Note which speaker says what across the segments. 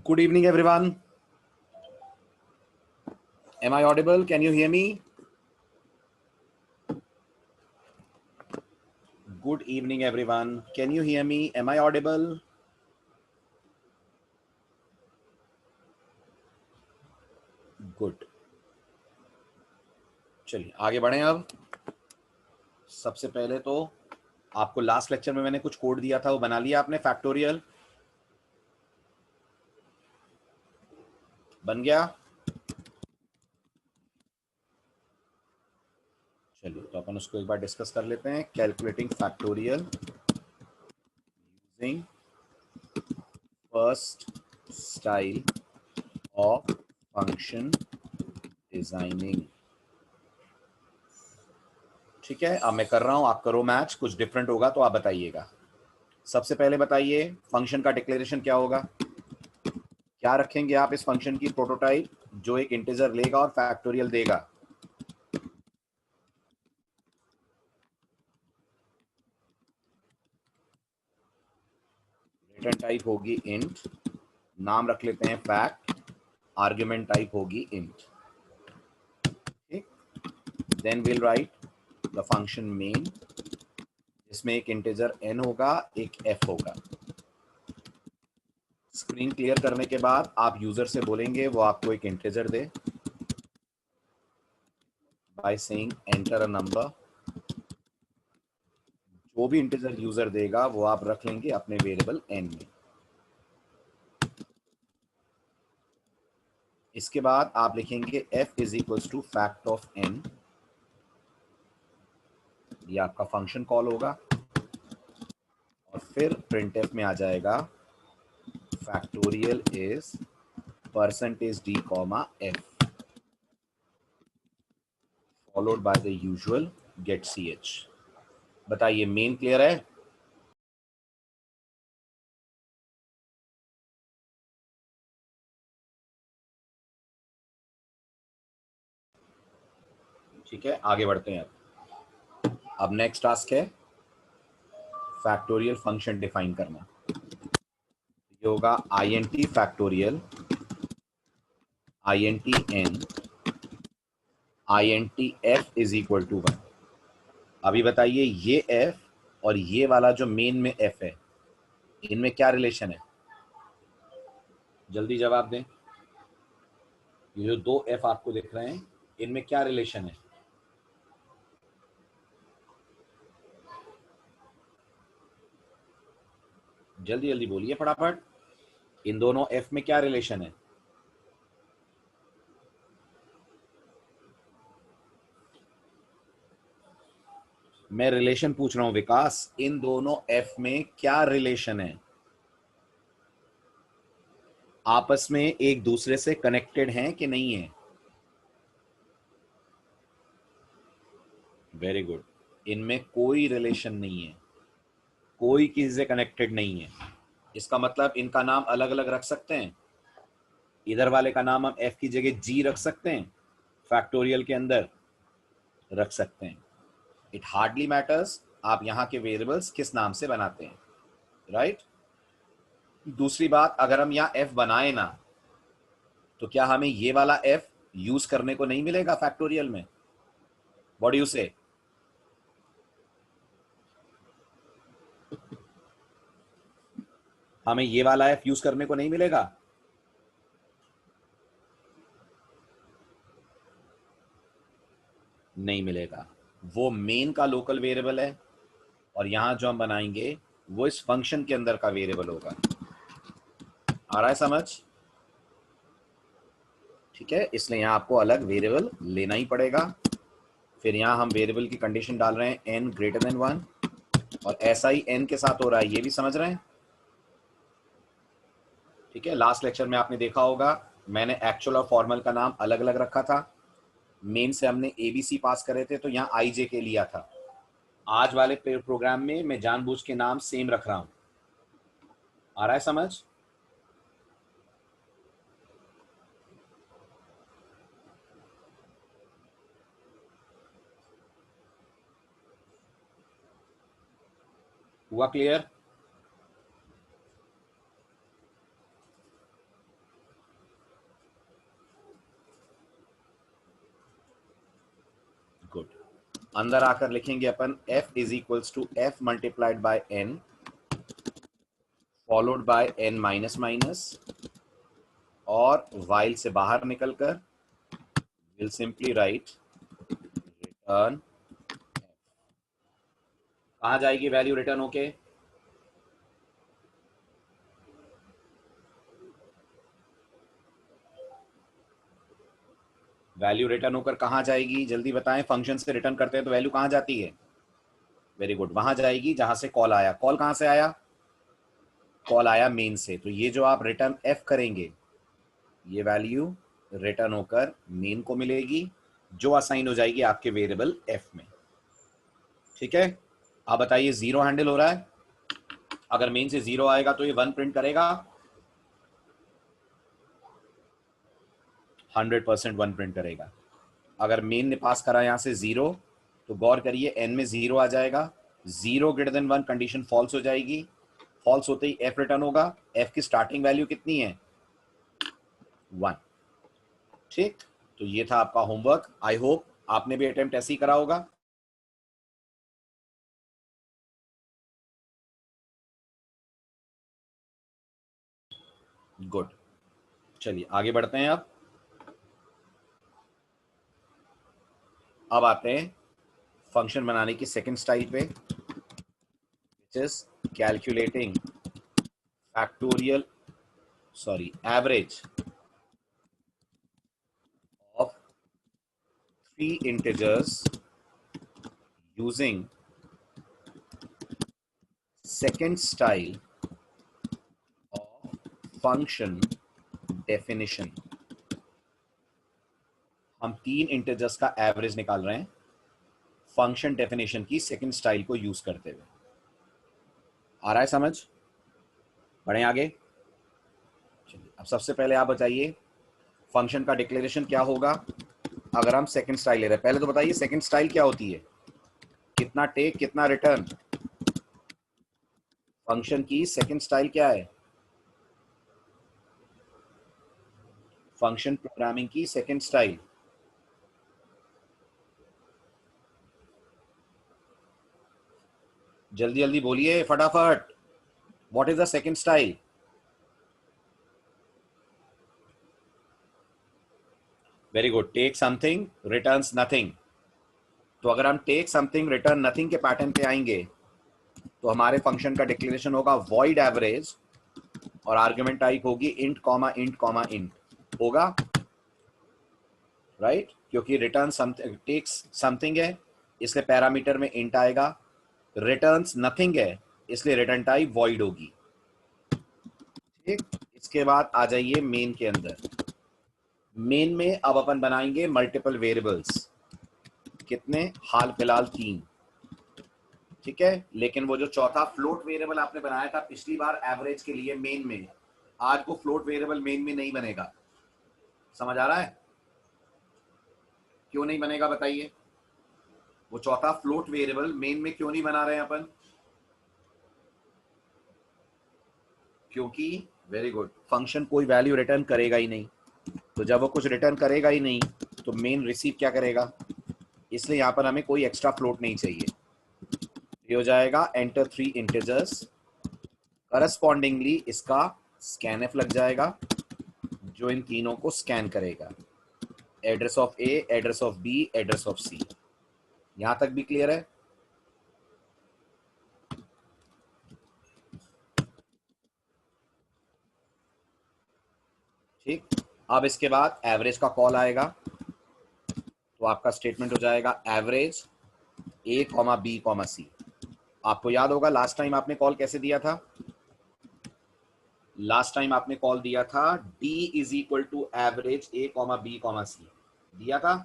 Speaker 1: Good evening, everyone. Am I audible? Can you hear me? Good evening, everyone. Can you hear me? Am I audible? Good. चलिए आगे बढ़ें अब। सबसे पहले तो आपको लास्ट लेक्चर में मैंने कुछ कोड दिया था, वो बना लिया आपने? फैक्टोरियल बन गया? चलिए तो अपन उसको एक बार डिस्कस कर लेते हैं। Calculating factorial using first style of function designing. ठीक है, अब मैं कर रहा हूं, आप करो मैच। कुछ डिफरेंट होगा तो आप बताइएगा। सबसे पहले बताइए फंक्शन का डिक्लेरेशन क्या होगा? क्या रखेंगे आप इस फंक्शन की प्रोटोटाइप जो एक इंटीजर लेगा और फैक्टोरियल देगा? रिटर्न टाइप होगी इंट, नाम रख लेते हैं फैक्ट, आर्गुमेंट टाइप होगी इंट। ठीक, then will write the function main, जिसमें एक इंटीजर n होगा, एक f होगा। स्क्रीन क्लियर करने के बाद आप यूजर से बोलेंगे वो आपको एक integer they by saying enter a number. जो भी इंटीजर यूजर देगा वो आप रख लेंगे अपने वेरिएबल n में। इसके बाद आप लिखेंगे f is equals to fact of n, ये आपका फंक्शन कॉल होगा। और फिर प्रिंटफ में आ जाएगा factorial is percentage d comma f followed by the usual get ch। बताइए मेन क्लियर है? ठीक है, आगे बढ़ते हैं। अब नेक्स्ट टास्क है फैक्टोरियल फंक्शन डिफाइन करना। ये होगा int factorial, int n, int f is equal to 1। अभी बताइए ये f और ये वाला जो मेन में f है, इनमें क्या रिलेशन है? जल्दी जवाब दें। ये जो दो f आपको दिख रहे हैं, इनमें क्या रिलेशन है? जल्दी जल्दी बोलिए फटाफट। इन दोनों f में क्या रिलेशन है? मैं रिलेशन पूछ रहा हूं विकास, इन दोनों f में क्या रिलेशन है? आपस में एक दूसरे से कनेक्टेड हैं कि नहीं है? Very good. इनमें कोई रिलेशन नहीं है, कोई किसी से कनेक्टेड नहीं है। इसका मतलब इनका नाम अलग अलग रख सकते हैं। इधर वाले का नाम हम f की जगह g रख सकते हैं, फैक्टोरियल के अंदर रख सकते हैं। इट हार्डली मैटर्स आप यहां के वेरिएबल्स किस नाम से बनाते हैं, राइट? दूसरी बात, अगर हम यहाँ f बनाए ना, तो क्या हमें ये वाला f यूज करने को नहीं मिलेगा फैक्टोरियल में? व्हाट डू यू से? हमें ये वाला f यूज करने को नहीं मिलेगा? नहीं मिलेगा। वो मेन का लोकल वेरिएबल है और यहां जो हम बनाएंगे वो इस फंक्शन के अंदर का वेरिएबल होगा। आ रहा है समझ? ठीक है, इसलिए यहां आपको अलग वेरिएबल लेना ही पड़ेगा। फिर यहां हम वेरिएबल की कंडीशन डाल रहे हैं n ग्रेटर देन 1, और ऐसा ही n के साथ हो रहा है, ये भी समझ रहे हैं? ठीक है, लास्ट लेक्चर में आपने देखा होगा मैंने एक्चुअल और फॉर्मल का नाम अलग अलग रखा था। मेन से हमने ABC पास करे थे तो यहाँ IJK लिया था। आज वाले प्रोग्राम में मैं जानबूझ के नाम सेम रख रहा हूं। आ रहा है समझ? हुआ क्लियर? गुड। अंदर आकर लिखेंगे अपन f is equals to f multiplied by n followed by n minus minus, और while से बाहर निकलकर विल सिंपली राइट रिटर्न। कहां जाएगी वैल्यू रिटर्न होके? वैल्यू रिटर्न होकर कहां जाएगी जल्दी बताएं। फंक्शन से रिटर्न करते हैं तो वैल्यू कहां जाती है? वेरी गुड, वहां जाएगी जहां से कॉल आया। कॉल कहां से आया? कॉल आया मेन से। तो ये जो आप रिटर्न एफ करेंगे, ये वैल्यू रिटर्न होकर मेन को मिलेगी, जो असाइन हो जाएगी आपके वेरिएबल एफ में। ठीक है, आप बताइए जीरो हैंडल हो रहा है? अगर मेन से जीरो आएगा तो ये 1 प्रिंट करेगा, 100% 1 प्रिंट करेगा। अगर मेन ने पास करा यहां से जीरो, तो गौर करिए एन में जीरो आ जाएगा, zero greater than 1 condition false हो जाएगी। फॉल्स होते ही एफ रिटर्न होगा। एफ की स्टार्टिंग वैल्यू कितनी है? 1। ठीक, तो ये था आपका होमवर्क। आई होप आपने भी अटेम्प्ट ऐसे ही करा होगा। गुड, चलिए आगे बढ़ते हैं। अब आते हैं फंक्शन बनाने की सेकंड स्टाइल पे, which is calculating factorial average of 3 integers using second style of function definition। हम 3 इंटेजर्स का एवरेज निकाल रहे हैं फंक्शन डेफिनेशन की सेकंड स्टाइल को यूज करते हुए। आ रहा है समझ? बढ़े आगे। चलिए, अब सबसे पहले आप बताइए फंक्शन का डिक्लेरेशन क्या होगा अगर हम सेकंड स्टाइल ले रहे हैं। पहले तो बताइए सेकंड स्टाइल क्या होती है? कितना टेक कितना रिटर्न। फंक्शन की सेकंड स्टाइल क्या है? फंक्शन प्रोग्रामिंग की सेकंड स्टाइल। जल्दी जल्दी बोलिए फटाफट। What is the second style? Very good, take something returns nothing. तो अगर हम टेक समथिंग रिटर्न नथिंग के पैटर्न पे आएंगे तो हमारे फंक्शन का डिक्लेरेशन होगा वॉइड एवरेज, और आर्गुमेंट टाइप होगी int comma int comma int होगा, राइट? क्योंकि रिटर्न समथिंग टेक्स समथिंग है इसलिए पैरामीटर में इंट आएगा, रिटर्न्स नथिंग है इसलिए रिटर्न टाइप वॉइड होगी। ठीक, इसके बाद आ जाइए मेन के अंदर। मेन में अब अपन बनाएंगे मल्टीपल वेरिएबल्स। कितने? हाल फिलहाल 3। ठीक है, लेकिन वो जो चौथा फ्लोट वेरिएबल आपने बनाया था पिछली बार एवरेज के लिए मेन में, आज वो फ्लोट वेरिएबल मेन में नहीं बनेगा। समझ आ रहा है? क्यों नहीं बनेगा बताइए? वो चौथा फ्लोट वेरिएबल मेन में क्यों नहीं बना रहे हैं अपन? क्योंकि वेरी गुड, फंक्शन कोई वैल्यू रिटर्न करेगा ही नहीं। तो जब वो कुछ रिटर्न करेगा ही नहीं तो मेन रिसीव क्या करेगा? इसलिए यहां पर हमें कोई एक्स्ट्रा फ्लोट नहीं चाहिए। ये हो जाएगा एंटर 3 इंटीजर्स, करस्पॉन्डिंगली इसका स्कैनफ लग जाएगा जो इन तीनों को स्कैन करेगा। Address of A, address of B, address of C. यहां तक भी क्लियर है? ठीक, अब इसके बाद एवरेज का कॉल आएगा तो आपका स्टेटमेंट हो जाएगा average A comma B comma सी। आपको याद होगा लास्ट टाइम आपने कॉल कैसे दिया था? लास्ट टाइम आपने कॉल दिया था d is equal to average A comma B comma C दिया था।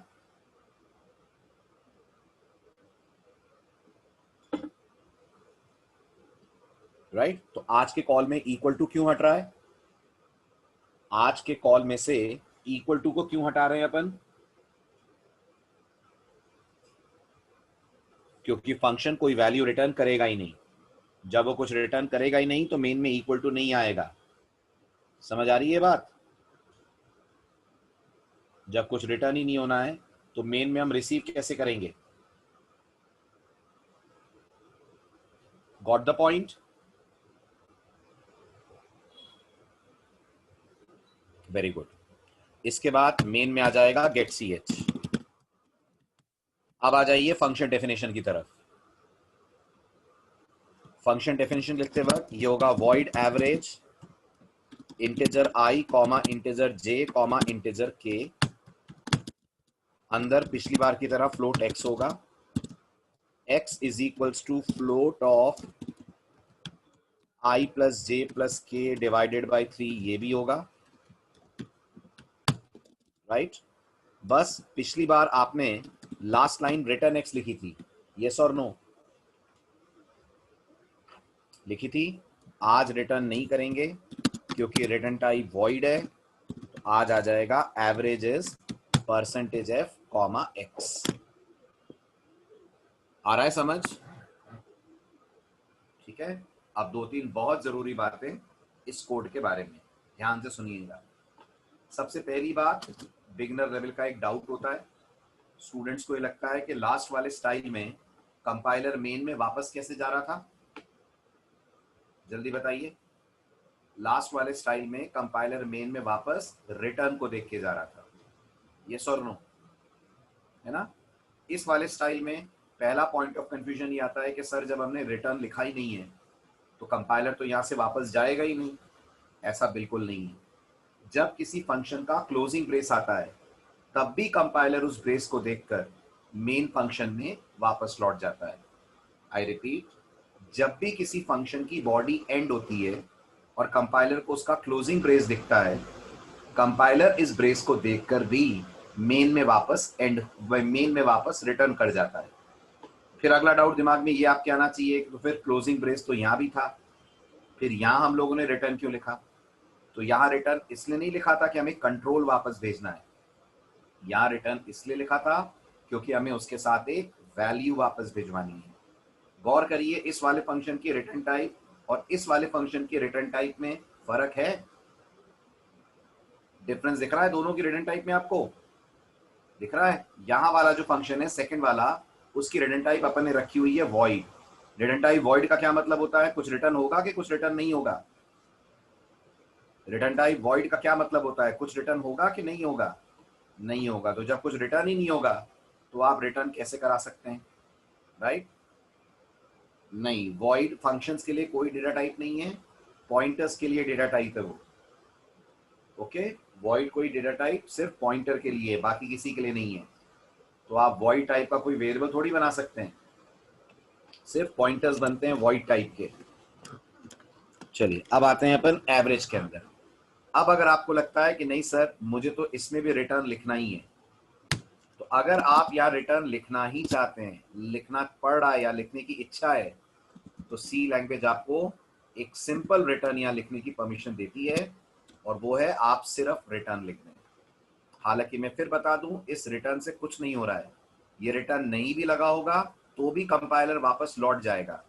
Speaker 1: राइट, तो आज के कॉल में इक्वल टू क्यों हट रहा है? आज के कॉल में से इक्वल टू को क्यों हटा रहे हैं अपन? क्योंकि फंक्शन कोई वैल्यू रिटर्न करेगा ही नहीं। जब वो कुछ रिटर्न करेगा ही नहीं तो मेन में इक्वल टू नहीं आएगा। समझ आ रही है बात? जब कुछ रिटर्न ही नहीं होना है तो मेन में हम रिसीव कैसे करेंगे? Got the point? Very good. इसके बाद मेन में आ जाएगा गेट सी एच। अब आ जाइए फंक्शन डेफिनेशन की तरफ। फंक्शन डेफिनेशन लिखते वक्त ये होगा void average integer i comma integer j comma integer k, अंदर पिछली बार की तरह फ्लोट एक्स होगा, x is equals to float of i plus j plus k divided by 3, ये भी होगा, राइट? बस पिछली बार आपने लास्ट लाइन रिटर्न x लिखी थी, यस और नो? लिखी थी। आज रिटर्न नहीं करेंगे क्योंकि रिटर्न टाइप वॉइड है, तो आज आ जाएगा average is percentage F comma X. आ रहा है समझ? ठीक है। अब दो तीन बहुत जरूरी बातें इस कोड के बारे में ध्यान से सुनिएगा। सबसे पहली बात, बिगिनर लेवल का एक डाउट होता है, स्टूडेंट्स को ये लगता है कि लास्ट वाले स्टाइल में कंपाइलर मेन में वापस कैसे जा रहा था? जल्दी बताइए। लास्ट वाले स्टाइल में कंपाइलर मेन में वापस रिटर्न को देख के जा रहा था, यस और नो? है ना? इस वाले स्टाइल में पहला पॉइंट ऑफ कंफ्यूजन ये आता है कि सर जब हमने रिटर्न लिखा ही नहीं है तो कंपाइलर तो यहां से वापस जाएगा ही नहीं। ऐसा बिल्कुल नहीं है। जब किसी फंक्शन का क्लोजिंग ब्रेस आता है तब भी कंपाइलर उस ब्रेस को देखकर मेन फंक्शन में वापस लौट जाता है। आई रिपीट, जब भी किसी फंक्शन की बॉडी एंड होती है और कंपाइलर को उसका क्लोजिंग ब्रेस दिखता है, कंपाइलर इस ब्रेस को देखकर भी मेन में वापस रिटर्न कर जाता है। फिर अगला डाउट दिमाग में ये आपके आना चाहिए कि तो फिर क्लोजिंग ब्रेस तो यहां भी था, फिर यहां हम लोगों ने रिटर्न क्यों लिखा? तो यहां रिटर्न इसलिए नहीं लिखा था कि हमें कंट्रोल वापस भेजना है, यहां रिटर्न इसलिए लिखा था क्योंकि हमें उसके साथ एक वैल्यू वापस भिजवानी है। गौर करिए, इस वाले फंक्शन की रिटर्न टाइप और इस वाले फंक्शन की रिटर्न टाइप में फर्क है। डिफरेंस दिख रहा है दोनों की रिटर्न टाइप में? आपको दिख रहा है? यहां वाला जो फंक्शन है सेकंड वाला, उसकी रिटर्न टाइप अपन ने रखी हुई है वॉइड। रिटर्न टाइप वॉइड का क्या मतलब होता है? कुछ रिटर्न होगा कि कुछ रिटर्न नहीं होगा? रिटर्न टाइप वॉइड का क्या मतलब होता है? कुछ रिटर्न होगा कि नहीं होगा? नहीं होगा। तो जब कुछ रिटर्न ही नहीं होगा तो आप रिटर्न कैसे करा सकते हैं? राइट? नहीं, वॉइड फंक्शंस के लिए कोई डेटा टाइप नहीं है, पॉइंटर्स के लिए डेटा टाइप है वो। ओके, वॉइड कोई डेटा टाइप सिर्फ पॉइंटर के लिए है, बाकी किसी के लिए नहीं है। तो आप वॉइड टाइप का कोई वेरिएबल थोड़ी बना सकते हैं, सिर्फ पॉइंटर्स बनते हैं वॉइड टाइप के। चलिए अब आते हैं अपन एवरेज के अंदर। अब अगर आपको लगता है कि नहीं सर मुझे तो इसमें भी रिटर्न लिखना ही है, तो अगर आप यहाँ रिटर्न लिखना ही चाहते हैं, लिखना पड़ रहा है या लिखने की इच्छा है, तो सी लैंग्वेज आपको एक सिंपल रिटर्न यहाँ लिखने की परमिशन देती है, और वो है आप सिर्फ रिटर्न लिख दें। हालांकि मैं फिर बता दूं, इस रिटर्न से कुछ नहीं हो रहा है, ये रिटर्न नहीं भी लगा होगा तो भी कंपाइलर वापस लौट जाएगा।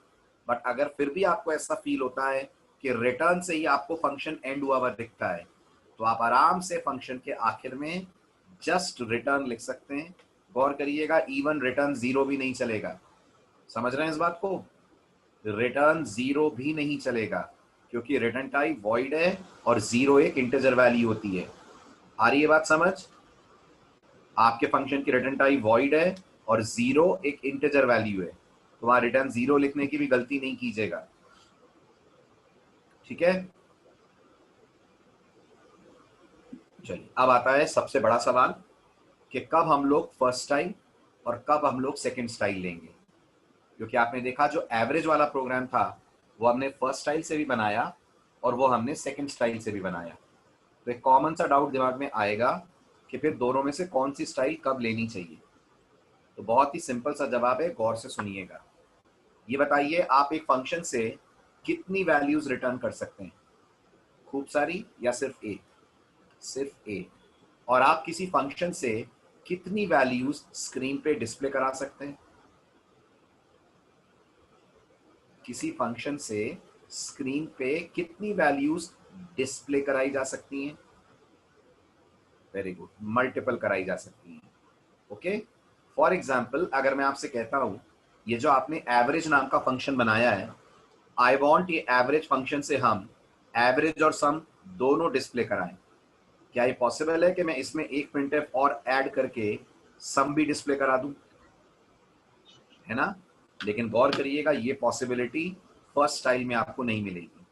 Speaker 1: बट अगर फिर भी आपको ऐसा फील होता है कि रिटर्न से ही आपको फंक्शन एंड हुआ हुआ दिखता है, तो आप आराम से फंक्शन के आखिर में जस्ट रिटर्न लिख सकते हैं। गौर करिएगा, इवन रिटर्न जीरो भी नहीं चलेगा। समझ रहे हैं इस बात को? रिटर्न जीरो भी नहीं चलेगा क्योंकि रिटर्न टाइप वॉइड है और जीरो एक इंटीजर वैल्यू होती है। आ रही है बात समझ? आपके फंक्शन की रिटर्न टाइप वॉइड है और जीरो एक इंटीजर वैल्यू है, तो वहां रिटर्न जीरो लिखने की भी गलती नहीं कीजिएगा। ठीक है? चलिए अब आता है सबसे बड़ा सवाल कि कब हम लोग फर्स्ट स्टाइल और कब हम लोग सेकंड स्टाइल लेंगे। क्योंकि आपने देखा जो एवरेज वाला प्रोग्राम था वो हमने फर्स्ट स्टाइल से भी बनाया और वो हमने सेकंड स्टाइल से भी बनाया। तो एक कॉमन सा डाउट दिमाग में आएगा कि फिर दोनों में से कौन सी स्टाइल कब लेनी चाहिए। तो बहुत ही सिंपल सा जवाब है, गौर से सुनिएगा। ये बताइए आप एक फंक्शन से कितनी वैल्यूज रिटर्न कर सकते हैं? खूब सारी या सिर्फ एक? सिर्फ एक। और आप किसी फंक्शन से कितनी वैल्यूज स्क्रीन पे डिस्प्ले करा सकते हैं? किसी फंक्शन से स्क्रीन पे कितनी वैल्यूज डिस्प्ले कराई जा सकती हैं? वेरी गुड, मल्टीपल कराई जा सकती हैं। ओके, फॉर एग्जाम्पल अगर मैं आपसे कहता हूं ये जो आपने एवरेज नाम का फंक्शन बनाया है, आई वांट ये एवरेज फंक्शन से हम एवरेज और सम दोनों डिस्प्ले कराएं। क्या ये पॉसिबल है कि मैं इसमें एक प्रिंटफ और ऐड करके सम भी डिस्प्ले करा दूं, है ना? लेकिन गौर करिएगा ये पॉसिबिलिटी फर्स्ट स्टाइल में आपको नहीं मिलेगी।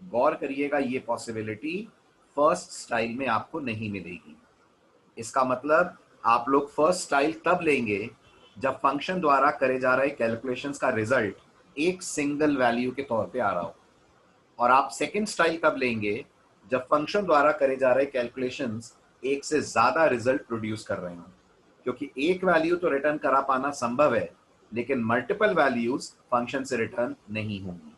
Speaker 1: गौर करिएगा ये पॉसिबिलिटी फर्स्ट स्टाइल में आपको नहीं मिलेगी। इसका मतलब आप लोग फर्स्ट स्टाइल तब लेंगे जब फंक्शन द्वारा करे जा रहे कैलकुलेशंस का रिजल्ट एक सिंगल वैल्यू के तौर पे आ रहा हो, और आप सेकंड स्टाइल तब लेंगे जब फंक्शन द्वारा करे जा रहे कैलकुलेशंस एक से ज्यादा रिजल्ट प्रोड्यूस कर रहे हो। क्योंकि एक वैल्यू तो रिटर्न करा पाना संभव है, लेकिन मल्टीपल वैल्यूज फंक्शन से रिटर्न नहीं होंगी।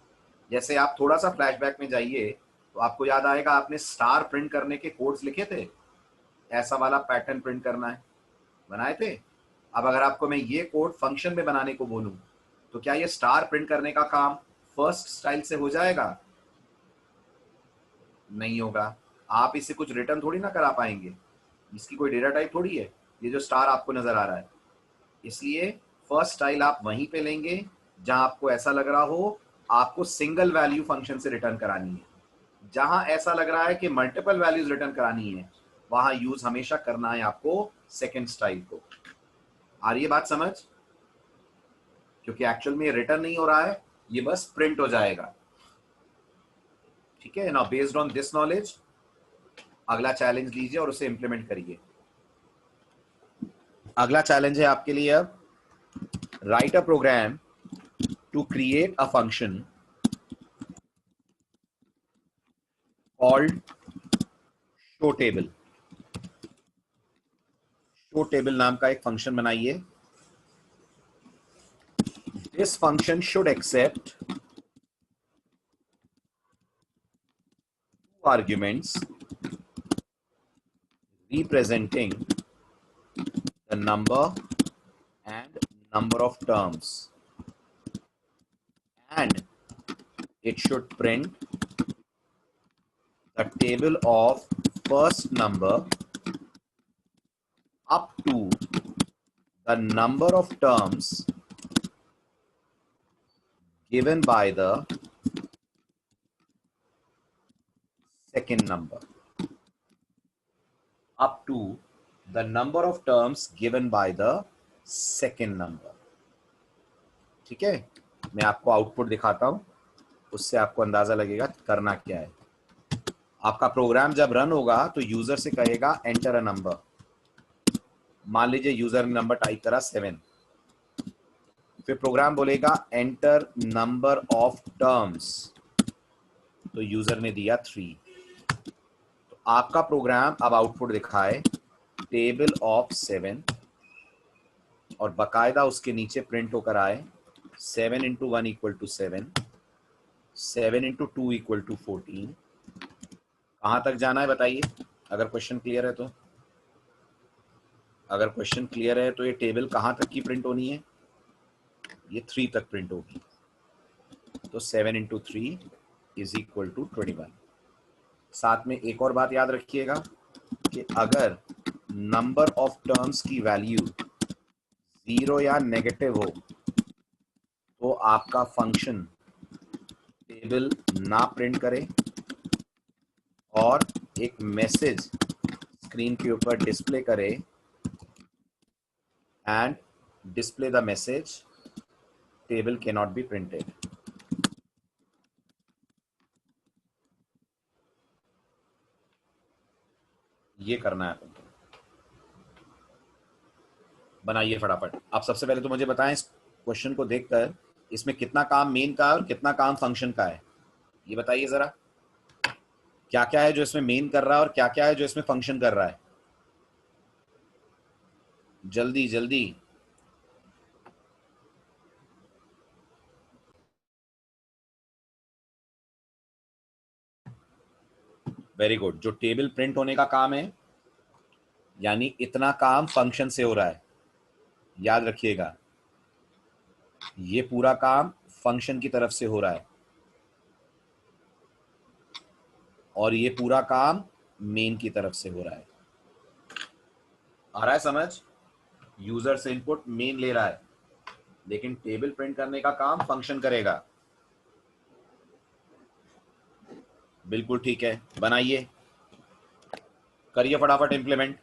Speaker 1: जैसे आप थोड़ा सा फ्लैशबैक में जाइए तो आपको याद आएगा आपने स्टार प्रिंट करने के कोड्स लिखे थे, ऐसा वाला पैटर्न प्रिंट करना है, बनाए थे। अब अगर आपको मैं ये कोड फंक्शन में बनाने को बोलूं तो क्या ये स्टार प्रिंट करने का काम फर्स्ट स्टाइल से हो जाएगा? नहीं होगा। आप इससे कुछ रिटर्न थोड़ी ना करा पाएंगे, इसकी कोई डेटा टाइप थोड़ी है ये जो स्टार आपको नजर आ रहा है। इसलिए फर्स्ट स्टाइल आप वहीं पे लेंगे जहां आपको ऐसा लग रहा हो आपको सिंगल वैल्यू फंक्शन से रिटर्न करानी है। जहां ऐसा लग रहा है कि मल्टीपल वैल्यूज रिटर्न करानी है, वहां यूज हमेशा करना है आपको सेकेंड स्टाइल को। आ रही है बात समझ? क्योंकि एक्चुअल में रिटर्न नहीं हो रहा है, ये बस प्रिंट हो जाएगा। ठीक है ना? बेस्ड ऑन दिस नॉलेज अगला चैलेंज लीजिए और उसे इंप्लीमेंट करिए। अगला चैलेंज है आपके लिए अब, right a program to create a function called show table. Show table नाम का एक फंक्शन बनाइए। This function should accept arguments representing the number and number of terms, and it should print the table of first number up to the number of terms given by the second number, up to the number of terms given by the second number। ठीक है, मैं आपको output दिखाता हूं, उससे आपको अंदाजा लगेगा करना क्या है। आपका प्रोग्राम जब रन होगा तो यूजर से कहेगा एंटर अ नंबर। मान लीजिए यूजर ने नंबर टाइप करा 7, फिर प्रोग्राम बोलेगा एंटर नंबर ऑफ टर्म्स, तो यूजर ने दिया 3। तो आपका प्रोग्राम अब आउटपुट दिखाए टेबल ऑफ 7, और बकायदा उसके नीचे प्रिंट होकर आए 7 into 1 equal to 7, 7 into 2 equal to 14। कहां तक जाना है बताइए, अगर क्वेश्चन क्लियर है तो? अगर क्वेश्चन क्लियर है तो ये टेबल कहां तक की प्रिंट होनी है? ये 3 तक प्रिंट होगी। तो 7 इंटू 3 इज इक्वल टू 21। साथ में एक और बात याद रखिएगा कि अगर नंबर ऑफ टर्म्स की वैल्यू 0 या नेगेटिव हो तो आपका फंक्शन टेबल ना प्रिंट करे और एक मैसेज स्क्रीन के ऊपर डिस्प्ले करे, and display the message table can not be printed. ये करना है तुमको। बनाइए फटाफट। आप सबसे पहले तो मुझे बताएं इस क्वेश्चन को देखकर इसमें कितना काम मेन का है और कितना काम फंक्शन का है, ये बताइए जरा। क्या क्या है जो इसमें मेन कर रहा है और क्या क्या है जो इसमें फंक्शन कर रहा है? जल्दी जल्दी। Very good. जो टेबल प्रिंट होने का काम है, यानी इतना काम फंक्शन से हो रहा है, याद रखिएगा ये पूरा काम फंक्शन की तरफ से हो रहा है, और ये पूरा काम मेन की तरफ से हो रहा है। आ रहा है समझ? यूजर से इनपुट मेन ले रहा है, लेकिन टेबल प्रिंट करने का काम फंक्शन करेगा। बिल्कुल ठीक है, बनाइए, करिए फटाफट इंप्लीमेंट।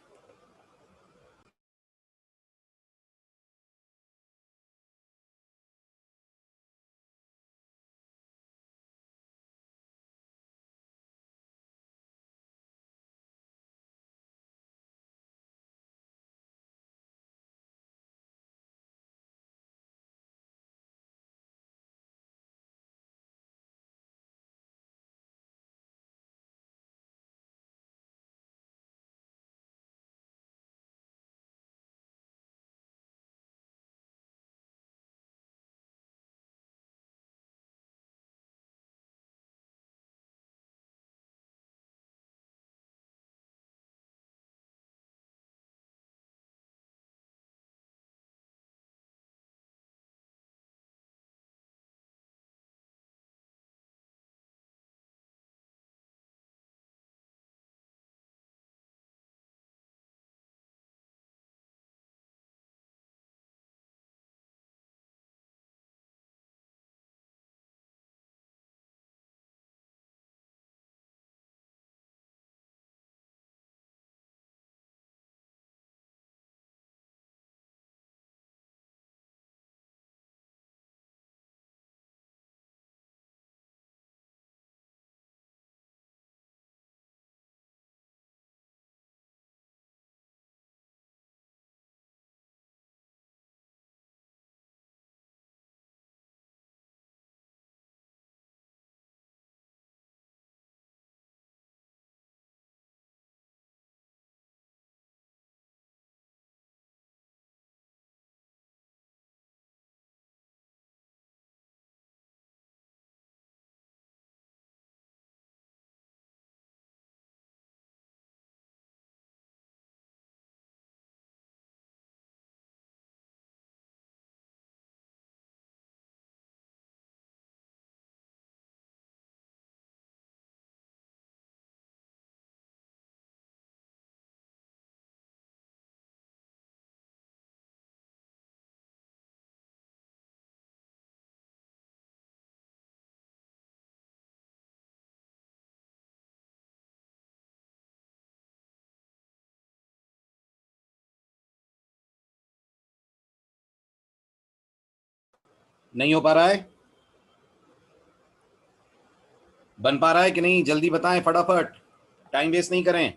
Speaker 1: नहीं हो पा रहा है? बन पा रहा है कि नहीं? जल्दी बताएं फटाफट, टाइम वेस्ट नहीं करें।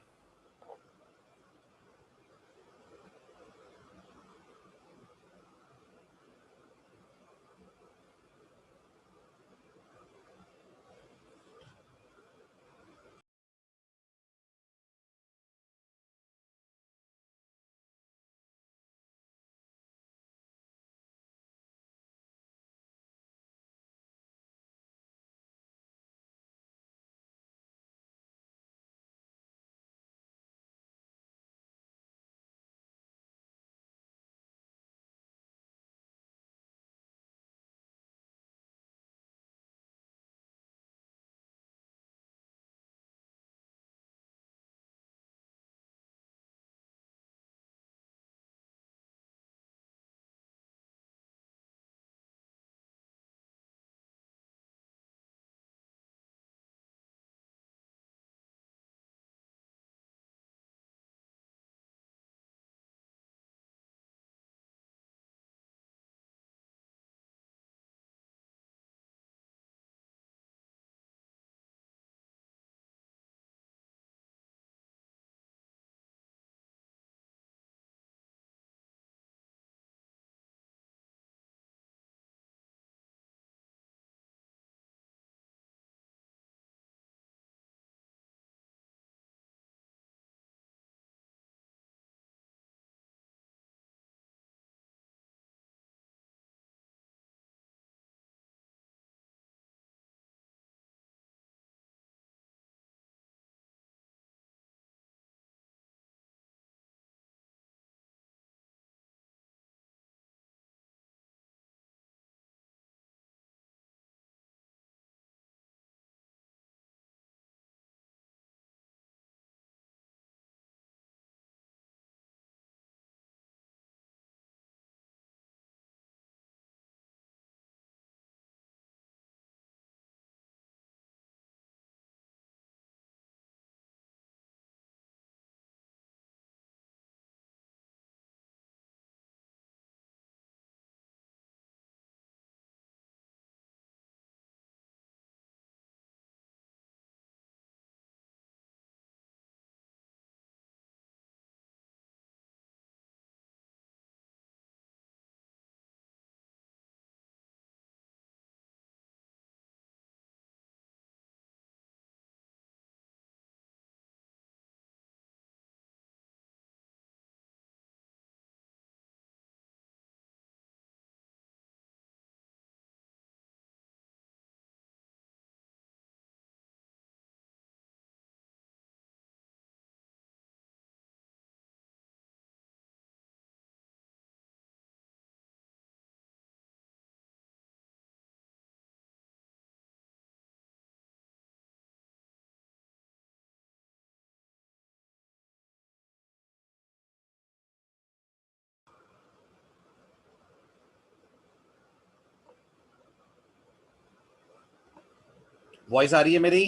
Speaker 1: वॉइस आ रही है मेरी?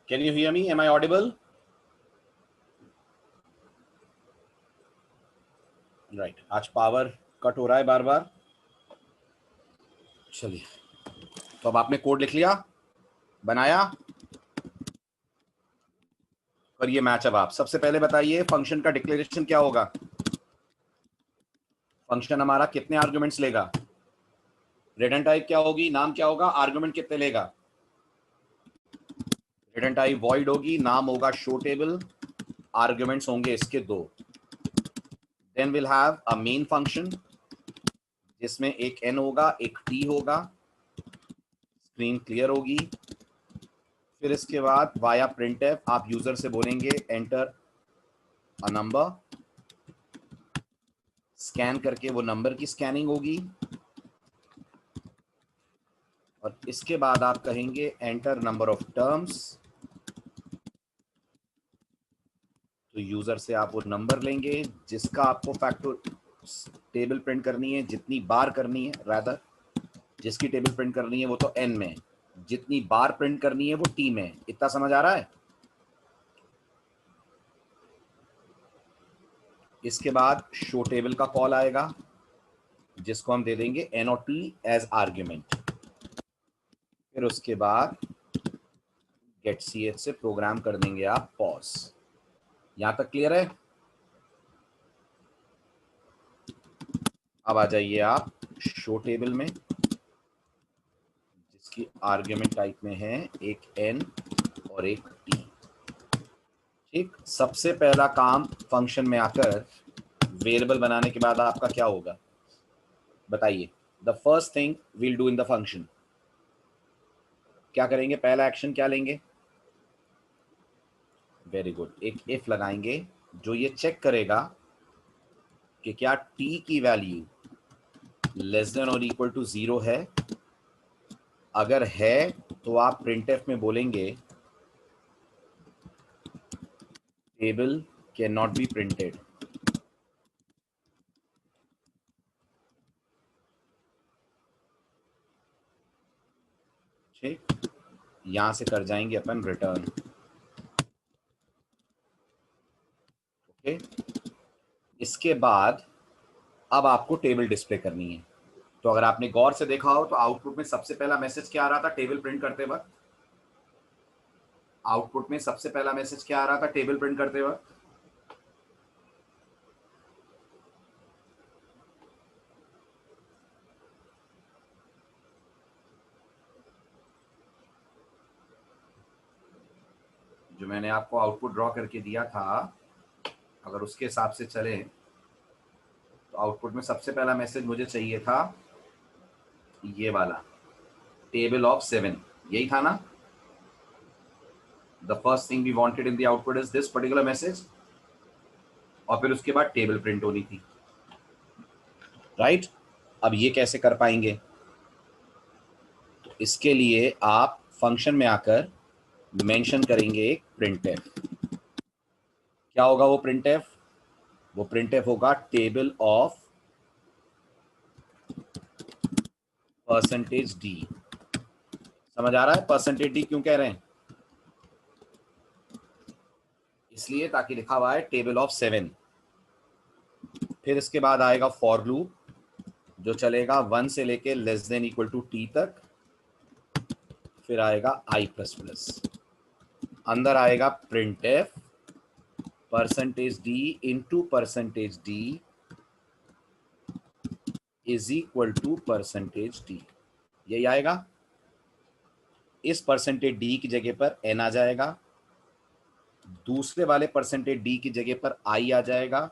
Speaker 1: Can you hear me? Am I audible? Right, आज पावर कट हो रहा है बार बार। चलिए, तो अब आपने कोड लिख लिया, बनाया, और ये मैच। अब आप सबसे पहले बताइए फंक्शन का डिक्लेरेशन क्या होगा। फंक्शन हमारा कितने आर्गुमेंट्स लेगा? रिटर्न टाइप क्या होगी? नाम क्या होगा? आर्गुमेंट कितने लेगा? रिटर्न टाइप वॉइड होगी, नाम होगा शो टेबल, आर्गुमेंट्स होंगे इसके 2। Then will have a main function जिसमें एक n होगा, एक t होगा। स्क्रीन क्लियर होगी। फिर इसके बाद वाया प्रिंटफ आप यूजर से बोलेंगे एंटर अ नंबर, स्कैन करके वो नंबर की स्कैनिंग होगी। और इसके बाद आप कहेंगे एंटर नंबर ऑफ टर्म्स, तो यूजर से आप वो नंबर लेंगे जिसका आपको फैक्टर टेबल प्रिंट करनी है, जितनी बार करनी है, रादर जिसकी टेबल प्रिंट करनी है वो तो n में, जितनी बार प्रिंट करनी है वो t में। इतना समझ आ रहा है? इसके बाद शो टेबल का कॉल आएगा जिसको हम दे देंगे n और t एज आर्ग्यूमेंट। फिर उसके बाद गेट ch से प्रोग्राम कर देंगे आप पॉज। यहां तक क्लियर है? अब आ जाइए आप शो टेबल में जिसकी आर्ग्यूमेंट टाइप में है एक n और एक t। ठीक, सबसे पहला काम फंक्शन में आकर वेरिएबल बनाने के बाद आपका क्या होगा बताइए। The first thing we'll do in the function, क्या करेंगे? पहला एक्शन क्या लेंगे? वेरी गुड, एक इफ लगाएंगे जो ये चेक करेगा कि क्या t की वैल्यू लेस देन और इक्वल टू 0 है। अगर है तो आप प्रिंटफ में बोलेंगे table can not be printed. ठीक, यहां से कर जाएंगे अपन रिटर्न। ओके, इसके बाद अब आपको टेबल डिस्प्ले करनी है। तो अगर आपने गौर से देखा हो तो आउटपुट में सबसे पहला मैसेज क्या आ रहा था टेबल प्रिंट करते वक्त? आउटपुट में सबसे पहला मैसेज क्या आ रहा था टेबल प्रिंट करते वक्त? जो मैंने आपको आउटपुट ड्रॉ करके दिया था, अगर उसके हिसाब से चले तो आउटपुट में सबसे पहला मैसेज मुझे चाहिए था ये वाला, टेबल ऑफ 7, यही था ना? The first thing we wanted in the output is this particular message, और फिर उसके बाद टेबल प्रिंट होनी थी, राइट? अब ये कैसे कर पाएंगे? तो इसके लिए आप फंक्शन में आकर मेंशन करेंगे एक प्रिंटफ। क्या होगा वो प्रिंटफ? वो प्रिंटफ होगा टेबल ऑफ परसेंटेज डी। समझ आ रहा है परसेंटेज डी क्यों कह रहे हैं? इसलिए ताकि लिखा हुआ है टेबल ऑफ 7। फिर इसके बाद आएगा फॉर लूप जो चलेगा 1 से लेके less than equal to t तक। फिर आएगा i प्लस प्लस, अंदर आएगा printf percentage d into percentage d is equal to percentage d, यही आएगा। इस परसेंटेज डी की जगह पर n आ जाएगा, दूसरे वाले परसेंटेज डी की जगह पर i आ जाएगा,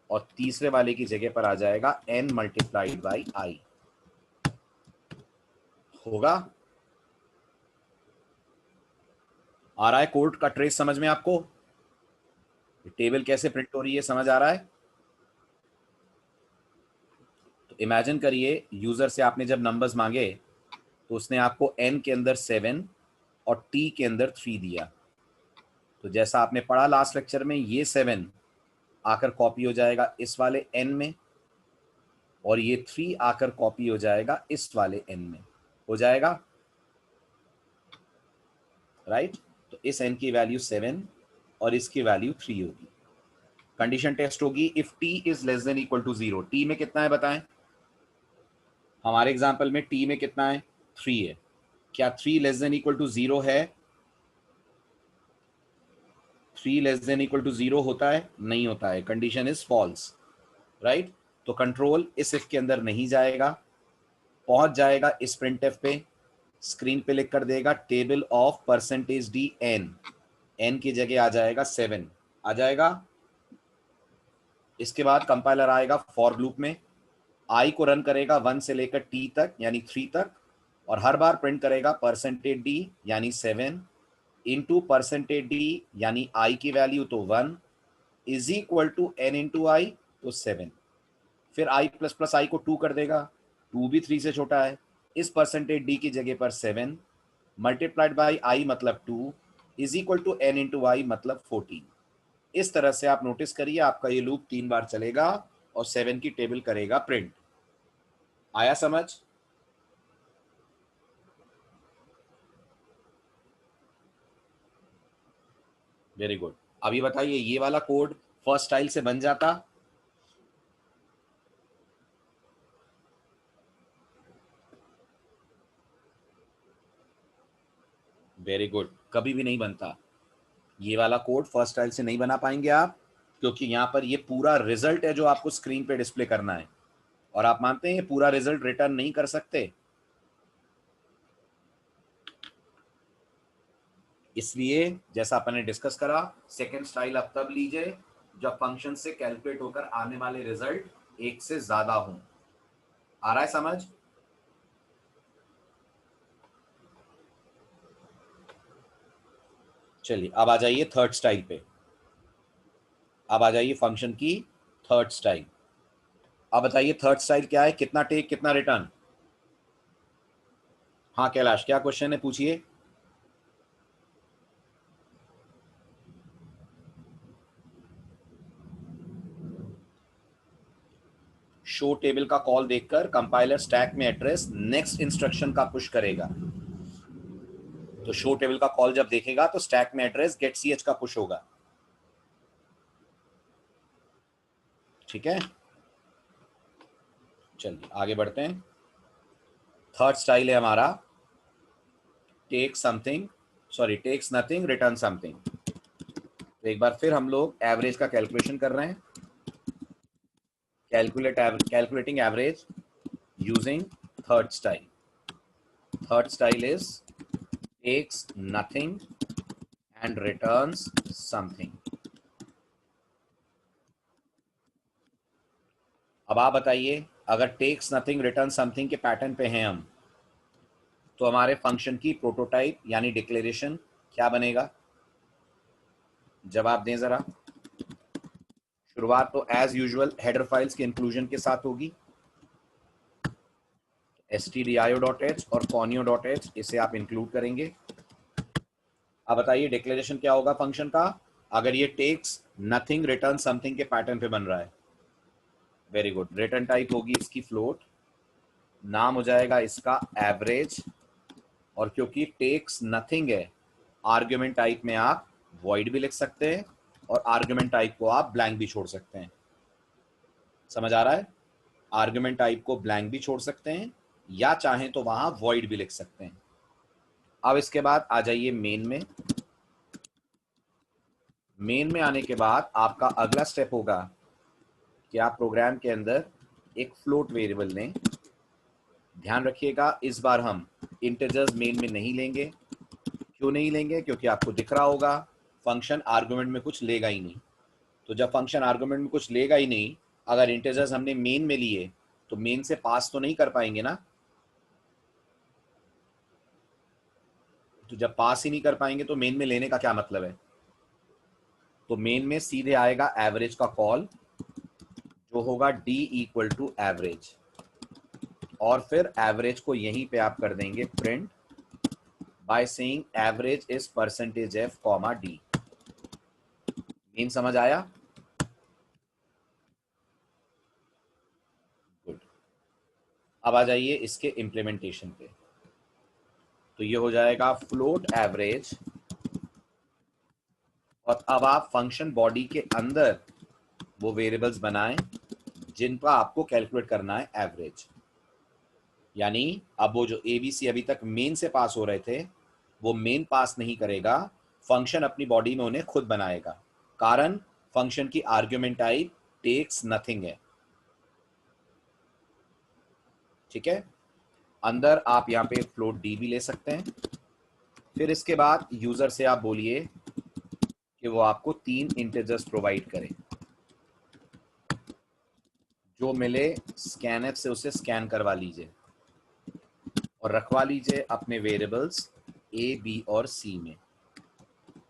Speaker 1: और तीसरे वाले की जगह पर आ जाएगा n मल्टीप्लाइड बाई i। होगा? आ रहा है कोड का ट्रेस समझ में आपको? टेबल कैसे प्रिंट हो रही है समझ आ रहा है? तो इमेजिन करिए यूजर से आपने जब नंबर्स मांगे तो उसने आपको n के अंदर 7 और t के अंदर 3 दिया। तो जैसा आपने पढ़ा लास्ट लेक्चर में, ये 7 आकर कॉपी हो जाएगा इस वाले n में, और ये 3 आकर कॉपी हो जाएगा इस वाले n में। हो जाएगा? राइट। तो इस n की वैल्यू 7 और इसकी वैल्यू 3 होगी। कंडीशन टेस्ट होगी if t is less than equal to 0। t में कितना है बताएं, हमारे एग्जांपल में t में कितना है, 3 है। क्या 3 लेस देन इक्वल टू 0 है? 3 लेस देन इक्वल टू 0 होता है? नहीं होता है, कंडीशन इज फॉल्स, राइट। तो कंट्रोल इस इफ के अंदर नहीं जाएगा, पहुंच जाएगा इस प्रिंटफ पे, स्क्रीन पे लिख कर देगा table of percentage d n, n की जगह आ जाएगा 7 आ जाएगा। इसके बाद कंपाइलर आएगा फॉर लूप में, आई को रन करेगा 1 से लेकर टी तक यानी 3 तक, और हर बार प्रिंट करेगा परसेंटेज डी यानी 7 इंटू परसेंटेज डी यानी आई की वैल्यू तो 1 is equal to N into I तो 7। फिर आई प्लस प्लस आई को 2 कर देगा, 2 भी 3 से छोटा है, इस परसेंटेज डी की जगह पर 7 मल्टीप्लाइड बाई आई मतलब 2 is equal to N into I मतलब 14। इस तरह से आप नोटिस करिए आपका ये लूप 3 बार चलेगा और 7 की टेबल करेगा प्रिंट। आया समझ? Very good. अभी बताइए ये वाला कोड फर्स्ट स्टाइल से बन जाता? वेरी गुड, कभी भी नहीं बनता। ये वाला कोड फर्स्ट स्टाइल से नहीं बना पाएंगे आप, क्योंकि यहां पर ये पूरा रिजल्ट है जो आपको स्क्रीन पे डिस्प्ले करना है, और आप मानते हैं ये पूरा रिजल्ट रिटर्न नहीं कर सकते। इसलिए जैसा अपन ने डिस्कस करा, सेकेंड स्टाइल अब तब लीजिए जब फंक्शन से कैलकुलेट होकर आने वाले रिजल्ट एक से ज्यादा हों। आ रहा है समझ? चलिए अब आ जाइए थर्ड स्टाइल पे। अब आ जाइए फंक्शन की थर्ड स्टाइल। अब बताइए थर्ड स्टाइल क्या है, कितना टेक कितना रिटर्न? हाँ कैलाश, क्या क्वेश्चन है पूछिए। शो टेबल का कॉल देखकर कंपाइलर स्टैक में एड्रेस नेक्स्ट इंस्ट्रक्शन का पुश करेगा। तो शो टेबल का कॉल जब देखेगा तो स्टैक में एड्रेस गेट सी एच का पुश होगा। ठीक है, चलिए आगे बढ़ते हैं। थर्ड स्टाइल है हमारा take something, sorry takes nothing return something. तो एक बार फिर हम लोग एवरेज का कैलकुलेशन कर रहे हैं। Calculating average using third style. Third style is takes nothing and returns something. अब आप बताइए अगर टेक्स नथिंग रिटर्न समथिंग के पैटर्न पे हैं हम, तो हमारे फंक्शन की प्रोटोटाइप यानी डिक्लेरेशन क्या बनेगा? जवाब दें जरा। शुरुआत तो एज यूजुअल हेडर फाइल्स के इंक्लूजन के साथ होगी, stdio.h और conio.h इसे आप इंक्लूड करेंगे। अब बताइए डिक्लेरेशन क्या होगा फंक्शन का अगर ये टेक्स नथिंग रिटर्न समथिंग के पैटर्न पे बन रहा है? वेरी गुड, रिटर्न टाइप होगी इसकी फ्लोट, नाम हो जाएगा इसका एवरेज, और क्योंकि टेक्स नथिंग है आर्ग्यूमेंट टाइप में आप वॉइड भी लिख सकते हैं और आर्ग्यूमेंट टाइप को आप ब्लैंक भी छोड़ सकते हैं। समझ आ रहा है? आर्ग्यूमेंट टाइप को ब्लैंक भी छोड़ सकते हैं या चाहें तो वहां वॉइड भी लिख सकते हैं। अब इसके बाद आ जाइए मेन में। मेन में आने के बाद आपका अगला स्टेप होगा कि आप प्रोग्राम के अंदर एक फ्लोट वेरिएबल लें। ध्यान रखिएगा इस बार हम इंटीजर्स मेन में नहीं लेंगे। क्यों नहीं लेंगे? क्योंकि आपको दिख रहा होगा फंक्शन आर्गुमेंट में कुछ लेगा ही नहीं। तो जब फंक्शन आर्गुमेंट में कुछ लेगा ही नहीं, अगर इंटीजर्स हमने मेन में लिए तो मेन से पास तो नहीं कर पाएंगे ना। तो जब पास ही नहीं कर पाएंगे तो मेन में लेने का क्या मतलब है? तो मेन में सीधे आएगा एवरेज का कॉल जो होगा d इक्वल टू एवरेज, और फिर एवरेज को यहीं पे आप कर देंगे print by saying average is percentage f comma d। Main समझ आया? गुड। अब आ जाइए इसके इम्प्लीमेंटेशन पे। तो ये हो जाएगा फ्लोट एवरेज और अब आप फंक्शन बॉडी के अंदर वो वेरिएबल्स बनाएं जिनका आपको कैलकुलेट करना है एवरेज। यानी अब वो जो एबीसी अभी तक मेन से पास हो रहे थे वो मेन पास नहीं करेगा, फंक्शन अपनी बॉडी में उन्हें खुद बनाएगा। कारण फंक्शन की आर्ग्यूमेंट टाइप टेक्स नथिंग है। ठीक है, अंदर आप यहाँ पे फ्लोट डी भी ले सकते हैं। फिर इसके बाद यूजर से आप बोलिए कि वो आपको 3 इंटीजर्स प्रोवाइड करे, जो मिले स्कैनएफ से उसे स्कैन करवा लीजिए और रखवा लीजिए अपने वेरिएबल्स ए बी और सी में।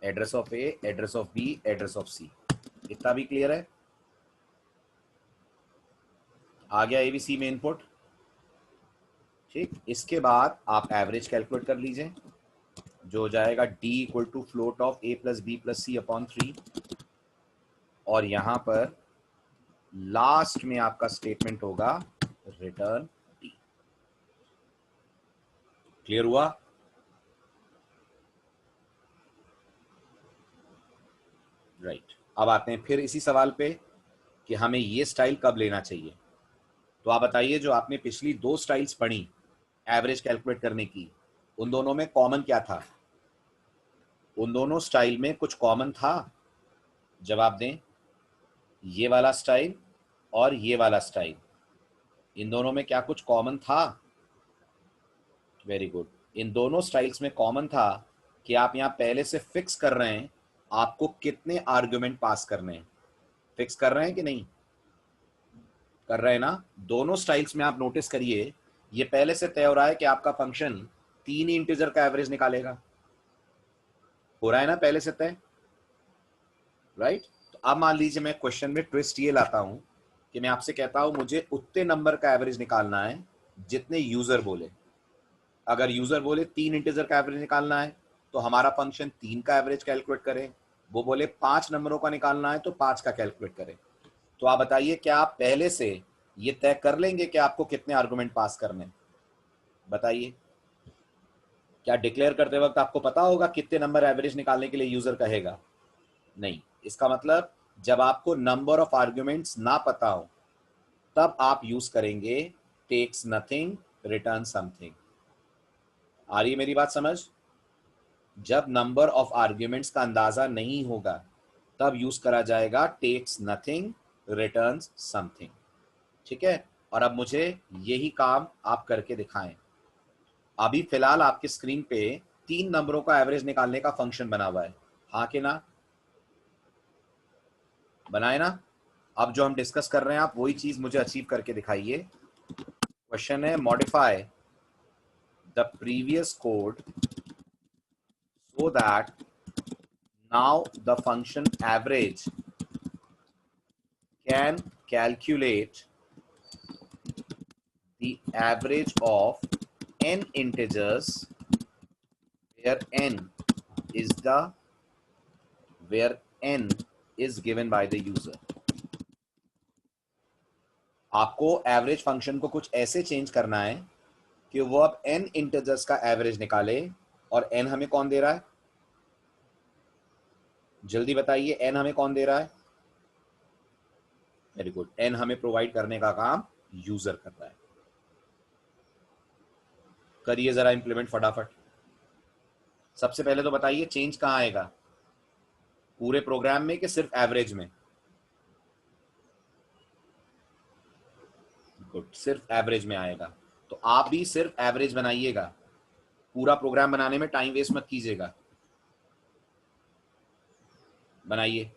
Speaker 1: Address of A, address of B, address of C. इतना भी क्लियर है? आ गया एबीसी में इनपुट। ठीक, इसके बाद आप एवरेज कैलकुलेट कर लीजिए, जो हो जाएगा d equal to float of a plus b plus c upon 3। और यहां पर लास्ट में आपका स्टेटमेंट होगा रिटर्न डी। क्लियर हुआ? राइट। अब आते हैं फिर इसी सवाल पे कि हमें ये स्टाइल कब लेना चाहिए। तो आप बताइए, जो आपने पिछली 2 स्टाइल्स पढ़ी एवरेज कैलकुलेट करने की, उन दोनों में कॉमन क्या था? उन दोनों स्टाइल में कुछ कॉमन था? जवाब दें। ये वाला स्टाइल और ये वाला स्टाइल, इन दोनों में क्या कुछ कॉमन था? Very good. इन दोनों स्टाइल्स में कॉमन था कि आप यहां पहले से फिक्स कर रहे हैं आपको कितने आर्गुमेंट पास करने हैं। फिक्स कर रहे हैं कि नहीं कर रहे हैं ना? दोनों स्टाइल्स में आप नोटिस करिए, ये पहले से तय हो रहा है कि आपका फंक्शन 3 ही इंटीजर का एवरेज निकालेगा। हो रहा है ना पहले से तय? राइट। तो अब मान लीजिए मैं क्वेश्चन में ट्विस्ट ये लाता हूं कि मैं आपसे कहता हूं मुझे उतने नंबर का एवरेज निकालना है जितने यूजर बोले। अगर यूजर बोले 3 इंटीजर का एवरेज निकालना है तो हमारा फंक्शन 3 का एवरेज कैलकुलेट करे। वो बोले 5 नंबरों का निकालना है तो 5 का कैलकुलेट करे। तो आप बताइए, क्या आप पहले से ये तय कर लेंगे कि आपको कितने आर्गुमेंट पास करने? बताइए, क्या डिक्लेयर करते वक्त आपको पता होगा कितने नंबर एवरेज निकालने के लिए यूजर कहेगा? नहीं। इसका मतलब जब आपको नंबर ऑफ आर्ग्यूमेंट्स ना पता हो तब आप यूज करेंगे टेक्स नथिंग रिटर्न समथिंग। आ रही है मेरी बात समझ? जब नंबर ऑफ आर्ग्यूमेंट्स का अंदाजा नहीं होगा तब यूज करा जाएगा टेक्स नथिंग रिटर्न समथिंग। ठीक है, और अब मुझे यही काम आप करके दिखाएं। अभी फिलहाल आपकी स्क्रीन पे 3 नंबरों का एवरेज निकालने का फंक्शन बना हुआ है, हाँ कि ना? बनाए ना? अब जो हम डिस्कस कर रहे हैं आप वही चीज मुझे अचीव करके दिखाइए। क्वेश्चन है, modify the previous code so that now the function average can calculate the average of n integers where n is the where n is given by the user। आपको एवरेज फंक्शन को कुछ ऐसे change करना है कि वो अब n integers का एवरेज निकाले। और n हमें कौन दे रहा है? जल्दी बताइए, n हमें कौन दे रहा है? वेरी गुड, n हमें प्रोवाइड करने का काम यूजर कर रहा है। करिए जरा इंप्लीमेंट फटाफट। सबसे पहले तो बताइए चेंज कहां आएगा, पूरे प्रोग्राम में कि सिर्फ एवरेज में? गुड, सिर्फ एवरेज में आएगा। तो आप भी सिर्फ एवरेज बनाइएगा, पूरा प्रोग्राम बनाने में टाइम वेस्ट मत कीजिएगा। बनाइए।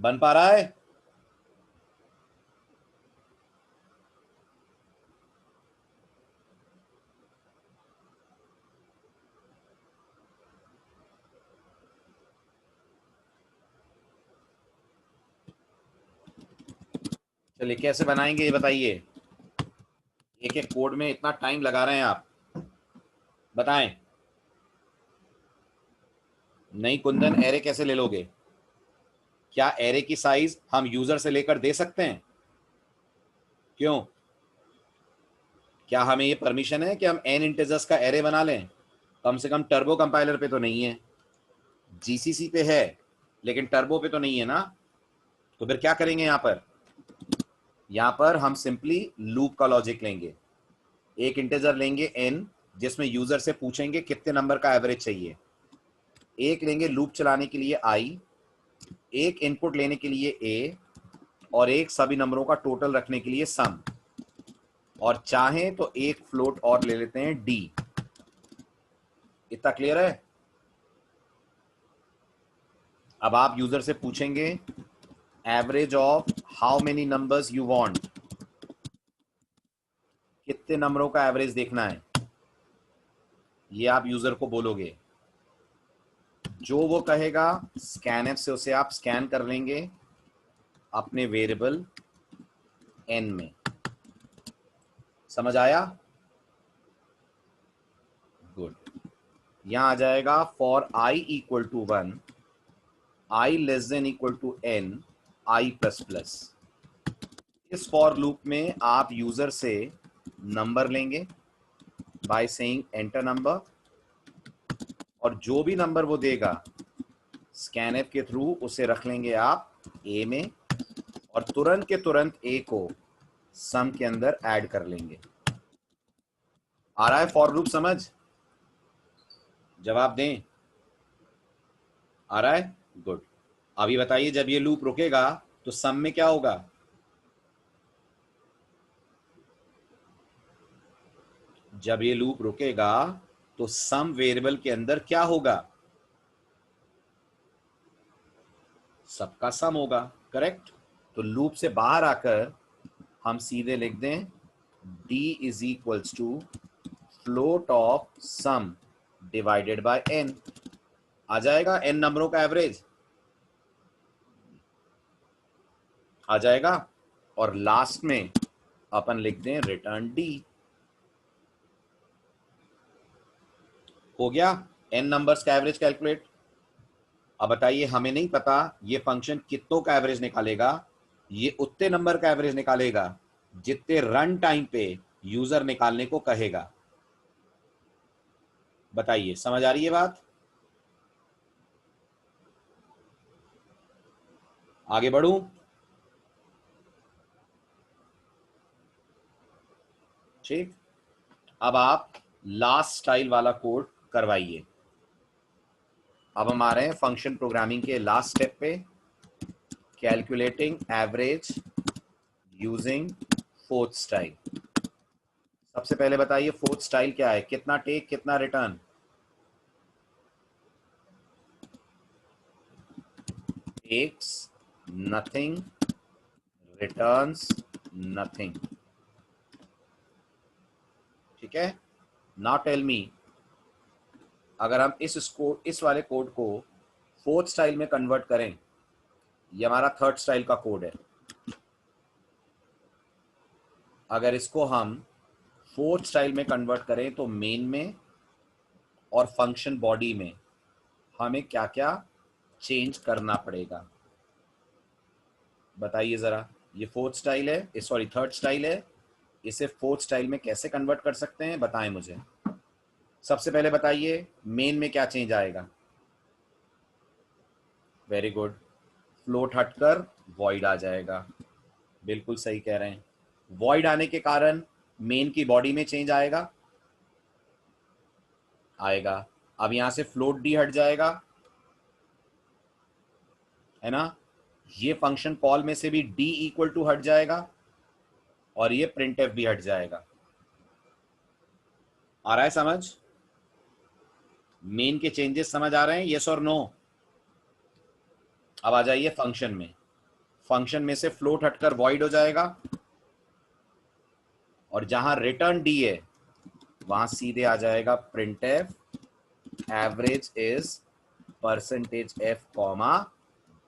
Speaker 1: बन पा रहा है? चलिए कैसे बनाएंगे ये बताइए। एक एक कोड में इतना टाइम लगा रहे हैं आप, बताएं। नहीं कुंदन, एरे कैसे ले लोगे? क्या एरे की साइज हम यूजर से लेकर दे सकते हैं? क्यों? क्या हमें ये परमिशन है कि हम एन इंटीजर्स का एरे बना लें? कम से कम टर्बो कंपाइलर पे तो नहीं है। जीसीसी पे है लेकिन टर्बो पे तो नहीं है ना। तो फिर क्या करेंगे यहाँ पर? यहाँ पर हम सिंपली लूप का लॉजिक लेंगे। एक इंटीजर लेंगे n, जिसमें यूजर से पूछेंगे कितने नंबर का एवरेज चाहिए। एक लेंगे लूप चलाने के लिए i, एक इनपुट लेने के लिए a, और एक सभी नंबरों का टोटल रखने के लिए सम, और चाहें तो एक फ्लोट और ले लेते हैं d। इतना क्लियर है? अब आप यूजर से पूछेंगे average of how many numbers you want, कितने नंबरों का एवरेज देखना है, ये आप यूजर को बोलोगे। जो वो कहेगा स्कैनएफ से उसे आप स्कैन कर लेंगे अपने वेरिएबल n में। समझ आया? गुड। यहां आ जाएगा for i equal to 1, i less than equal to n, i plus plus. इस फॉर लूप में आप यूजर से नंबर लेंगे बाय सेइंग एंटर नंबर, और जो भी नंबर वो देगा स्कैनएफ के थ्रू उसे रख लेंगे आप a में, और तुरंत के तुरंत a को सम के अंदर ऐड कर लेंगे। आ रहा है फॉर लूप समझ? जवाब दें। आ रहा है? गुड। अभी बताइए जब ये लूप रुकेगा तो सम में क्या होगा? जब ये लूप रुकेगा तो सम वेरिएबल के अंदर क्या होगा? सबका सम होगा, करेक्ट। तो लूप से बाहर आकर हम सीधे लिख दें d is equals to float of sum divided by n। आ जाएगा n नंबरों का एवरेज, आ जाएगा। और लास्ट में अपन लिख दें रिटर्न d। हो गया n नंबर्स का एवरेज कैलकुलेट। अब बताइए, हमें नहीं पता ये फंक्शन कितनों का एवरेज निकालेगा। ये उतने नंबर का एवरेज निकालेगा जितने रन टाइम पे यूजर निकालने को कहेगा। बताइए समझ आ रही है बात? आगे बढ़ूं? ठीक। अब आप लास्ट स्टाइल वाला कोड करवाइए। अब हम आ रहे हैं फंक्शन प्रोग्रामिंग के लास्ट स्टेप पे, calculating average using fourth style. सबसे पहले बताइए फोर्थ स्टाइल क्या है? कितना टेक कितना return? Takes nothing, returns nothing. ठीक है। नाउ टेल मी, अगर हम इस वाले कोड को फोर्थ स्टाइल में कन्वर्ट करें, ये हमारा थर्ड स्टाइल का कोड है। अगर इसको हम फोर्थ स्टाइल में कन्वर्ट करें तो मेन में और फंक्शन बॉडी में हमें क्या क्या चेंज करना पड़ेगा? बताइए जरा। ये फोर्थ स्टाइल है, सॉरी थर्ड स्टाइल है, इसे फोर्थ स्टाइल में कैसे कन्वर्ट कर सकते हैं बताएं मुझे। सबसे पहले बताइए मेन में क्या चेंज आएगा? वेरी गुड, फ्लोट हटकर वॉइड आ जाएगा। बिल्कुल सही कह रहे हैं। वॉइड आने के कारण मेन की बॉडी में चेंज आएगा, आएगा। अब यहां से फ्लोट डी हट जाएगा, है ना। ये फंक्शन कॉल में से भी डी इक्वल टू हट जाएगा, और ये प्रिंट एफ भी हट जाएगा। आ रहा है समझ? मेन के चेंजेस समझ आ रहे हैं? यस और नो? अब आ जाइए फंक्शन में। फंक्शन में से फ्लोट हटकर वॉइड हो जाएगा, और जहां रिटर्न डी है वहां सीधे आ जाएगा print F average is percentage F comma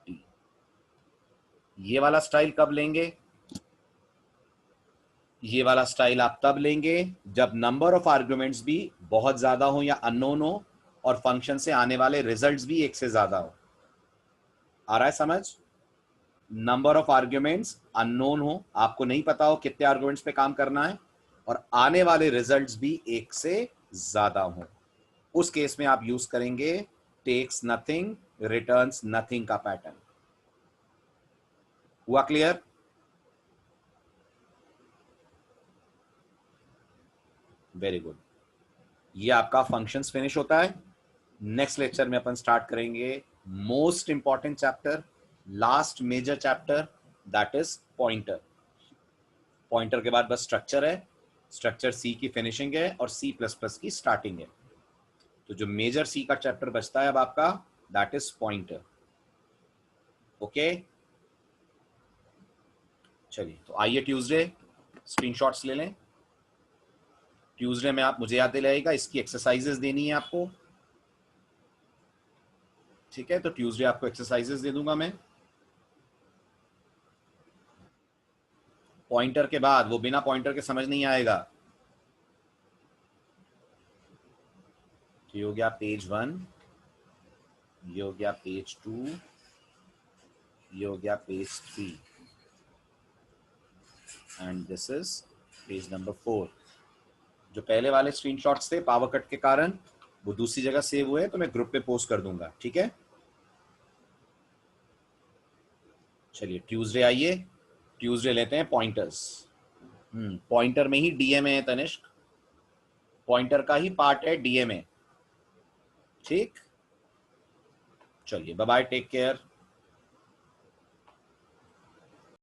Speaker 1: D. ये वाला स्टाइल कब लेंगे? ये वाला स्टाइल आप तब लेंगे जब नंबर ऑफ आर्ग्यूमेंट्स भी बहुत ज्यादा हो या अननोन हो, और फंक्शन से आने वाले रिजल्ट्स भी एक से ज्यादा हो। आ रहा है समझ? नंबर ऑफ आर्ग्यूमेंट्स अननोन हो, आपको नहीं पता हो कितने आर्ग्यूमेंट्स पे काम करना है, और आने वाले रिजल्ट्स भी एक से ज्यादा हो। उस केस में आप यूज करेंगे टेक्स नथिंग रिटर्न्स नथिंग का पैटर्न। हुआ क्लियर? Very good. ये आपका फंक्शंस फिनिश होता है। नेक्स्ट लेक्चर में अपन स्टार्ट करेंगे most important chapter, last major chapter, that is pointer. Pointer के बाद बस स्ट्रक्चर है, स्ट्रक्चर सी की फिनिशिंग है और सी प्लस प्लस की स्टार्टिंग है। तो जो मेजर सी का चैप्टर बचता है अब आपका, दैट इज पॉइंटर। ओके, चलिए तो आइए ट्यूसडे स्क्रीनशॉट्स ले लें। ट्यूसडे में आप मुझे याद दिलाइएगा, इसकी एक्सरसाइजेस देनी है आपको। ठीक है, तो ट्यूसडे आपको एक्सरसाइजेस दे दूंगा मैं। पॉइंटर के बाद वो बिना पॉइंटर के समझ नहीं आएगा। तो ये हो गया पेज 1, ये हो गया पेज 2, ये हो गया page 3, and this is page number 4। जो पहले वाले स्क्रीनशॉट्स थे पावर कट के कारण वो दूसरी जगह सेव हुए, तो मैं ग्रुप पे पोस्ट कर दूंगा। ठीक है, चलिए ट्यूसडे आइए, ट्यूसडे लेते हैं पॉइंटर्स। पॉइंटर में ही डीएमए है तनिष्क, पॉइंटर का ही पार्ट है डीएमए। ठीक, चलिए बाय बाय, टेक केयर।